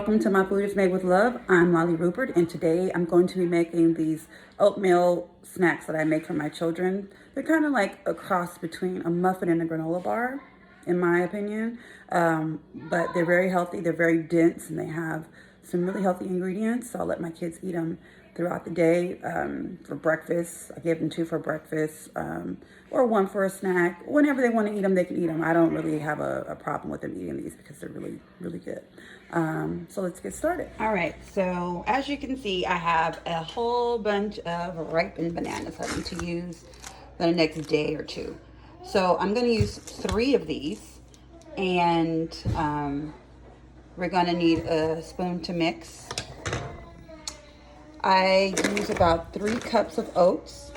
welcome to My Food is Made with Love. I'm Molly Rupert, and today I'm going to be making these oatmeal snacks that I make for my children. They're kind of like a cross between a muffin and a granola bar, in my opinion. But they're very healthy, they're very dense, and they have some really healthy ingredients. So I'll let my kids eat them throughout the day for breakfast. I give them 2 for breakfast or 1 for a snack. Whenever they want to eat them, they can eat them. I don't really have a problem with them eating these because they're really, really good. So let's get started. All right, so as you can see, I have a whole bunch of ripened bananas I need to use for the next day or 2. So I'm going to use 3 of these, and we're going to need a spoon to mix. I use about 3 cups of oats,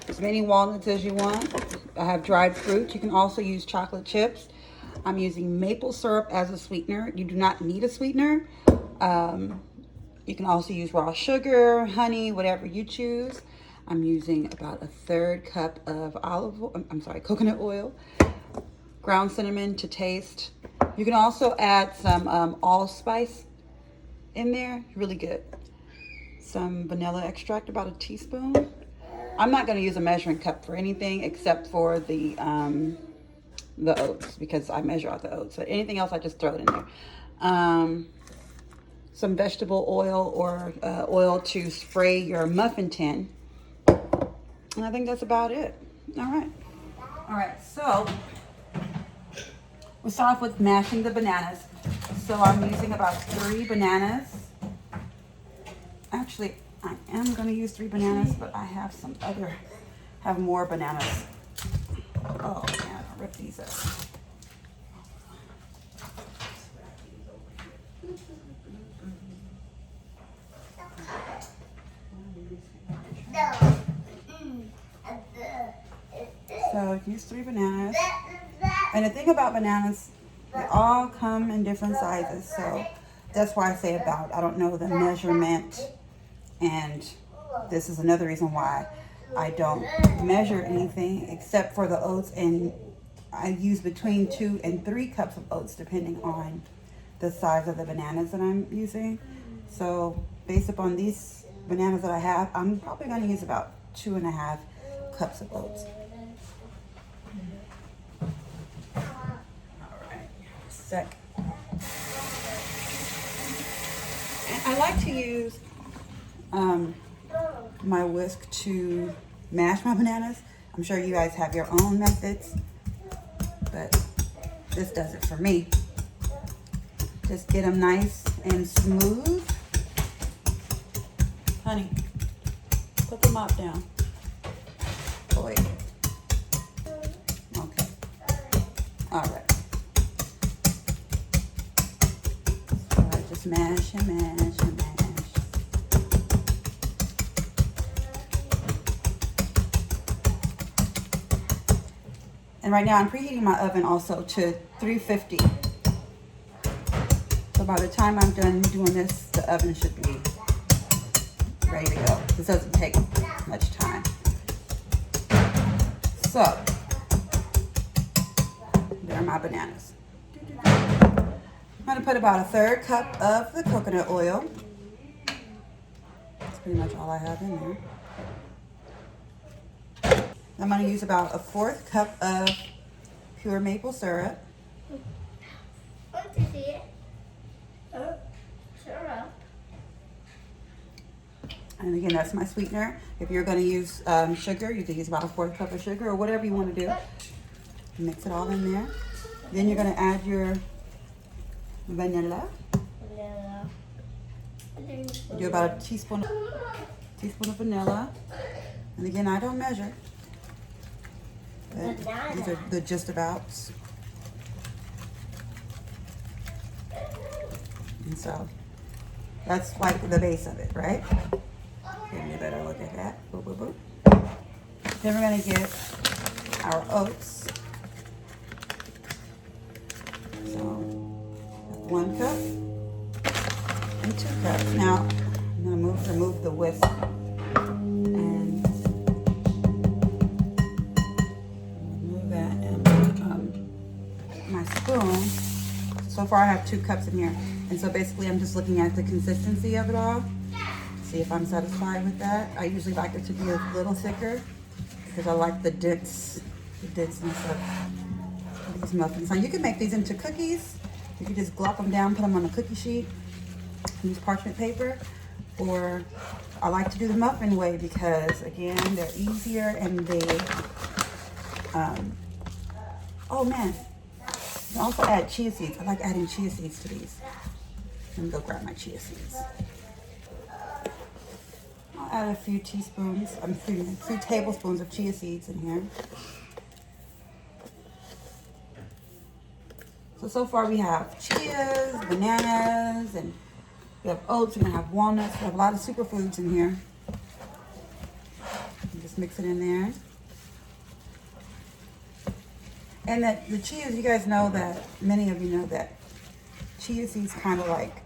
as many walnuts as you want. I have dried fruit. You can also use chocolate chips. I'm using maple syrup as a sweetener. You do not need a sweetener. You can also use raw sugar, honey, whatever you choose. I'm using about a 1/3 cup of coconut oil, ground cinnamon to taste. You can also add some allspice in there, really good. Some vanilla extract, about a teaspoon. I'm not going to use a measuring cup for anything except for the oats, because I measure out the oats. So anything else, I just throw it in there. Some vegetable oil or oil to spray your muffin tin. And I think that's about it. All right, so we'll start off with mashing the bananas. So I'm using about 3 bananas. Actually, I am going to use 3 bananas, but I have more bananas. Oh, man, I'll rip these up. So use 3 bananas. And the thing about bananas, they all come in different sizes. So that's why I say about. I don't know the measurement. And this is another reason why I don't measure anything except for the oats. And I use between 2 and 3 cups of oats depending on the size of the bananas that I'm using. So based upon these bananas that I have, I'm probably going to use about 2.5 cups of oats. All right, sec. And I like to use my whisk to mash my bananas. I'm sure you guys have your own methods, but this does it for me. Just get them nice and smooth. Honey, put the mop down. Boy. Okay. All right. So I just mash and mash and mash. And right now I'm preheating my oven also to 350. So by the time I'm done doing this, the oven should be ready to go. This doesn't take much time. So, there are my bananas. I'm going to put about a 1/3 cup of the coconut oil. That's pretty much all I have in there. I'm going to use about a 1/4 cup of pure maple syrup. Want to see it? Oh, syrup. And again, that's my sweetener. If you're going to use sugar, you can use about a 1/4 cup of sugar or whatever you want to do. Mix it all in there. Then you're going to add your vanilla. Do about a teaspoon of vanilla. And again, I don't measure. But these are the just abouts. And so that's like the base of it, right? Give me a better look at that. Boop, boop, boop. Then we're going to get our oats. So 1 cup and 2 cups. Now I'm going to remove the whisk and remove that and my spoon. So far I have 2 cups in here. And so basically I'm just looking at the consistency of it all. See if I'm satisfied with that. I usually like it to be a little thicker because I like the denseness of these muffins. Now you can make these into cookies. You can just glop them down, put them on a cookie sheet, use parchment paper, or I like to do the muffin way because again, they're easier and they, oh man, you can also add chia seeds. I like adding chia seeds to these. Let me go grab my chia seeds. I'll add a few teaspoons, three tablespoons of chia seeds in here. So far we have chias, bananas, and we have oats, we're gonna have walnuts, we have a lot of superfoods in here. Just mix it in there. And the chias, you guys know that, many of you know that chia seeds kind of like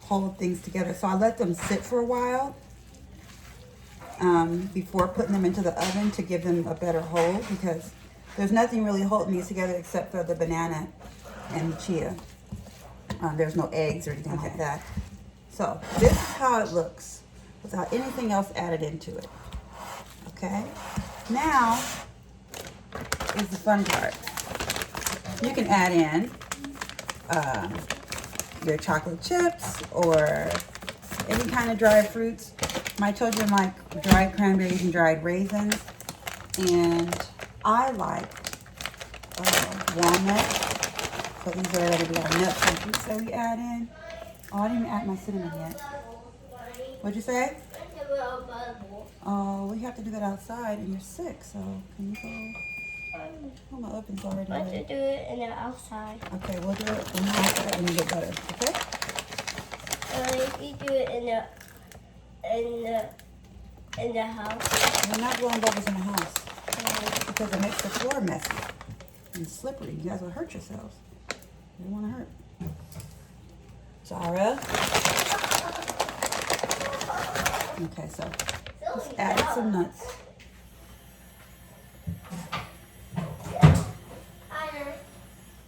hold things together. So I let them sit for a while before putting them into the oven to give them a better hold, because there's nothing really holding these together except for the banana and the chia. There's no eggs or anything like that. So this is how it looks without anything else added into it. Okay, now is the fun part. You can add in your chocolate chips or any kind of dried fruits. My children like dried cranberries and dried raisins, and I like walnuts. So these are going to be our nuts and fruits that we add in. Oh, I didn't even add my cinnamon yet. What'd you say? Oh, we have to do that outside, and you're sick, so can you go? Oh, my oven's already ready. Let's do it in the outside. Okay, we'll do it in the outside when you get better, okay? If you do it in the house. We're not blowing bubbles in the house because it makes the floor messy and slippery. You guys will hurt yourselves. You don't want to hurt. Zara. Okay, so let's add some nuts.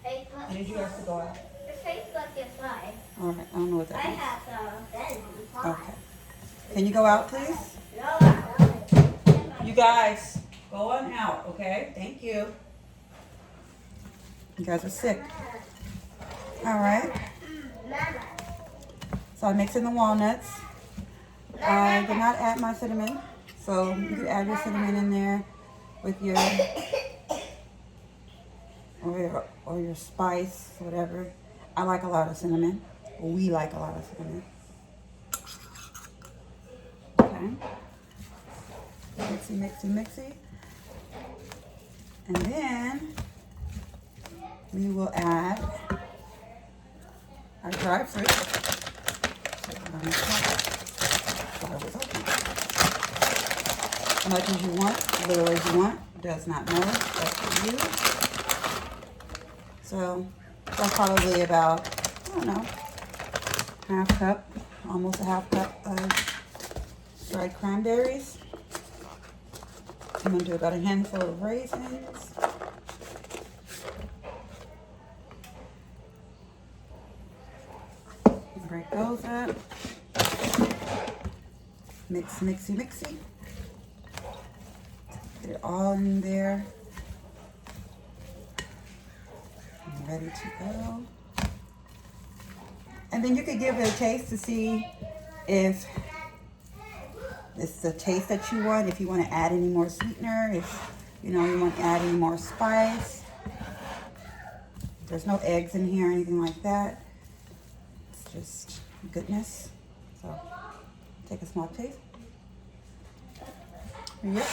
I need you guys to go out. Your face like your side. All right, I don't know what that I means. have the bed on top. Okay. Can you go out, please? No. You guys, go on out, okay? Thank you. You guys are sick. All right. So I mix in the walnuts. I did not add my cinnamon, so you can add your cinnamon in there with your or your spice, whatever. I like a lot of cinnamon. We like a lot of cinnamon. Okay. Mixy, mixy, mixy. And then we will add our dry fruit. As much as you want, little as you want, does not matter. That's for you. So that's probably about, I don't know, half cup, almost a half cup of dried cranberries. I'm gonna do about a handful of raisins. Break those up. Mix, mixy, mixy. Get it all in there. I'm ready to go. And then you could give it a taste to see if it's the taste that you want, if you want to add any more sweetener, if you want to add any more spice. There's no eggs in here or anything like that. It's just goodness. So take a small taste. Yep.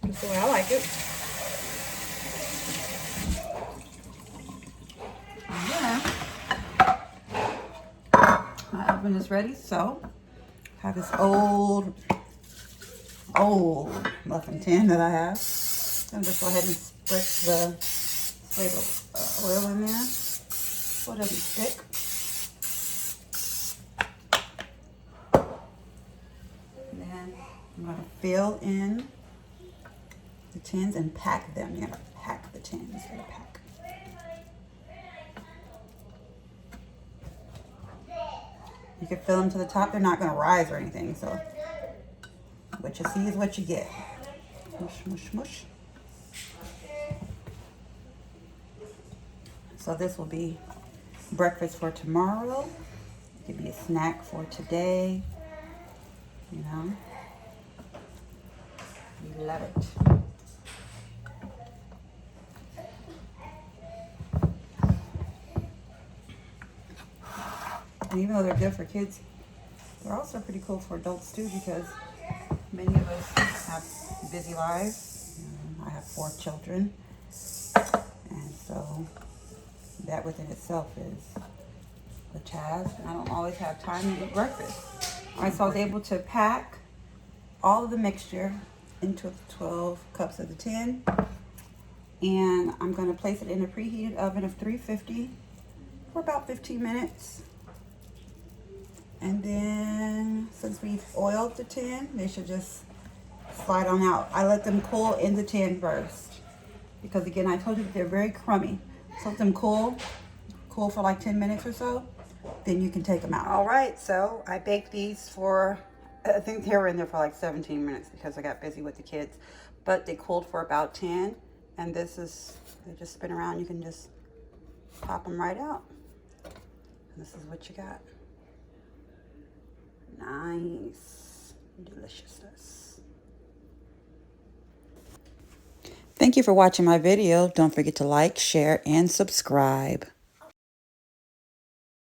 That's the way I like it. Yeah. My oven is ready, so I have this old muffin tin that I have. I'm just go ahead and spray the oil in there so it doesn't stick. And then I'm going to fill in the tins and pack them. You gotta pack the tins. You gotta pack. You can fill them to the top. They're not going to rise or anything. So what you see is what you get. Mush, mush, mush. So this will be breakfast for tomorrow. It could be a snack for today. You know. We love it. And even though they're good for kids, they're also pretty cool for adults too, because many of us have busy lives. I have 4 children, and so that within itself is a task. And I don't always have time to eat breakfast. All right, so I was able to pack all of the mixture into 12 cups of the tin, and I'm going to place it in a preheated oven of 350 for about 15 minutes. And then, since we've oiled the tin, they should just slide on out. I let them cool in the tin first, because again, I told you that they're very crummy. So let them cool for like 10 minutes or so, then you can take them out. All right, so I baked these for, I think they were in there for like 17 minutes because I got busy with the kids, but they cooled for about 10. And this is, they just spin around, you can just pop them right out. And this is what you got. Nice deliciousness. Thank you for watching my video. Don't forget to like, share, and subscribe.